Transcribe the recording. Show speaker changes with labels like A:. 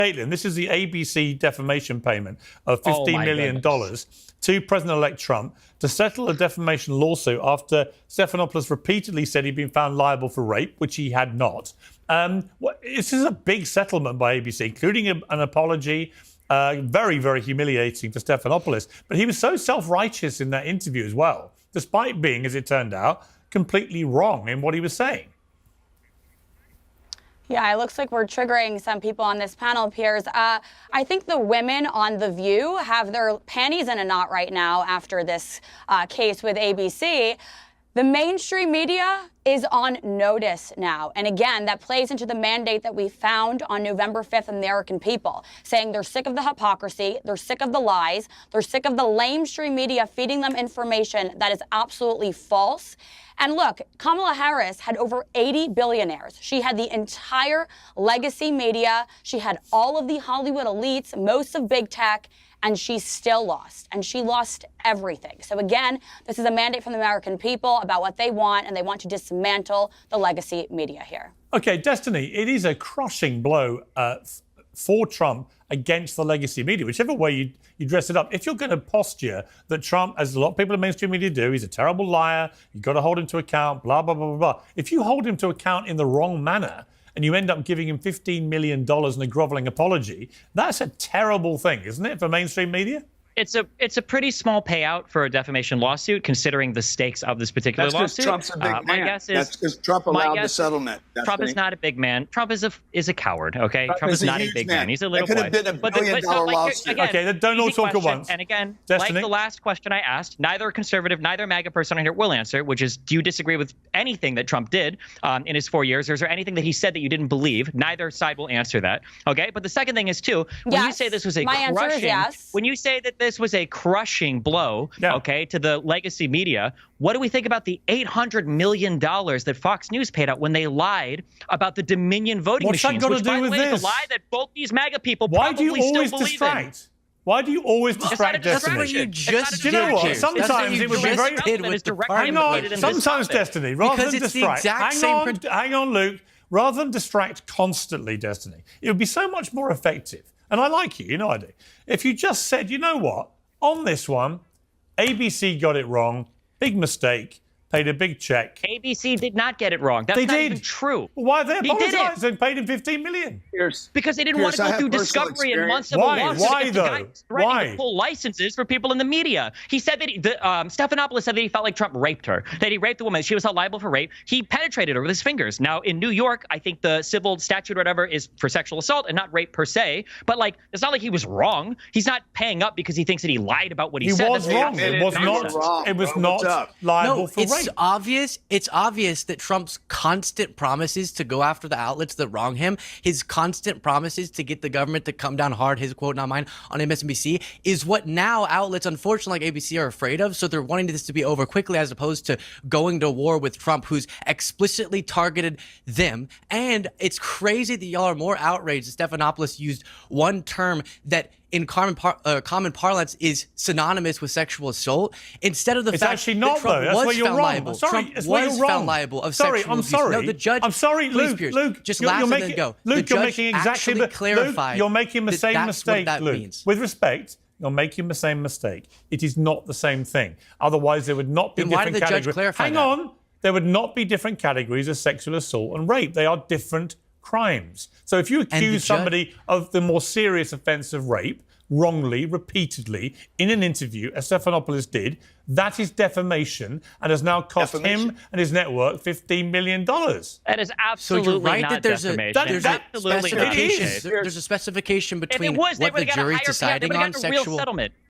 A: Caitlin, this is the ABC defamation payment of $15 million to President-elect Trump to settle a defamation lawsuit after Stephanopoulos repeatedly said he'd been found liable for rape, which he had not. This is a big settlement by ABC, including an apology. Very, very humiliating for Stephanopoulos. But he was so self-righteous in that interview as well, despite being, as it turned out, completely wrong in what he was saying.
B: Yeah, it looks like we're triggering some people on this panel, Piers. I think the women on The View have their panties in a knot right now after this case with ABC. The mainstream media is on notice now. And again, that plays into the mandate that we found on November 5th, American people, saying they're sick of the hypocrisy, they're sick of the lies, they're sick of the lamestream media feeding them information that is absolutely false. And look, Kamala Harris had over 80 billionaires. She had the entire legacy media. She had all of the Hollywood elites, most of big tech, and she still lost. And she lost everything. So again, this is a mandate from the American people about what they want, and they want to dismantle the legacy media here. Okay,
A: Destiny, it is a crushing blow for Trump against the legacy media, whichever way you dress it up. If you're going to posture that Trump, as a lot of people in mainstream media do, he's a terrible liar, you've got to hold him to account, blah, blah, blah, blah, blah. If you hold him to account in the wrong manner and you end up giving him $15 million and a groveling apology, that's a terrible thing, isn't it, for mainstream media?
C: It's a pretty small payout for a defamation lawsuit, considering the stakes of this particular lawsuit.
D: Trump's a big man.
C: My guess is
D: that's because Trump allowed the settlement.
C: Trump is not a big man. Trump is a coward. Okay, Trump is not a big man. He's a little boy.
D: That could have been $1 billion lawsuit.
A: Okay, don't all talk at once.
C: And again,
A: Destiny?
C: like the last question I asked, neither a conservative, neither a MAGA person on here will answer, which is, do you disagree with anything that Trump did in his 4 years, or is there anything that he said that you didn't believe? Neither side will answer that. Okay, but the second thing is too, when you say this was a when you say that this was a crushing blow, okay, to the legacy media, what do we think about the $800 million that Fox News paid out when they lied about the Dominion voting machines?
A: What's that got to do with this?
C: The lie that both these MAGA people
A: Why
C: probably
A: do you always
C: still believe
A: distract?
C: in.
A: Why do you always distract Destiny?
E: You just
A: do you know what? Sometimes it would be very... Hang on. Sometimes, Destiny, rather than distract... Hang on, Luke. Rather than distract constantly, Destiny, it would be so much more effective. And I like you know I do. If you just said, you know what? On this one, ABC got it wrong. Big mistake. Paid a big check.
C: ABC did not get it wrong. That's not even true.
A: Well, why have they apologized and paid him $15 million?
C: Because they didn't want to go through discovery and months of a lawsuit.
A: Why, though?
C: Why? To pull licenses for people in the media. He said that Stephanopoulos said that he felt like Trump raped her, that he raped the woman. She was held liable for rape. He penetrated her with his fingers. Now, in New York, I think the civil statute or whatever is for sexual assault and not rape per se. But, like, it's not like he was wrong. He's not paying up because he thinks that he lied about what he said.
A: He was wrong. It was not liable for rape.
E: It's obvious that Trump's constant promises to go after the outlets that wrong him, his constant promises to get the government to come down hard, his quote, not mine, on MSNBC, is what now outlets, unfortunately, like ABC, are afraid of. So they're wanting this to be over quickly, as opposed to going to war with Trump, who's explicitly targeted them. And it's crazy that y'all are more outraged that Stephanopoulos used one term that in common parlance is synonymous with sexual assault, instead of the fact that Trump was found liable. Trump was found liable of sexual abuse. No, the judge.
A: I'm sorry,
E: Luke. Just last and then go.
A: Luke, you're making exactly the. You're making the same mistake, Luke. With respect, you're making the same mistake. It is not the same thing. Otherwise, there would not be different categories. Why did the judge clarify that? Hang on. There would not be different categories of sexual assault and rape. They are different crimes. So if you accuse somebody of the more serious offence of rape, wrongly, repeatedly, in an interview, as Stephanopoulos did, that is defamation and has now cost him and his network $15 million.
C: That is absolutely
E: so you're right
C: not
E: that there's
C: defamation.
E: There's a specification between what the jury's deciding on sexual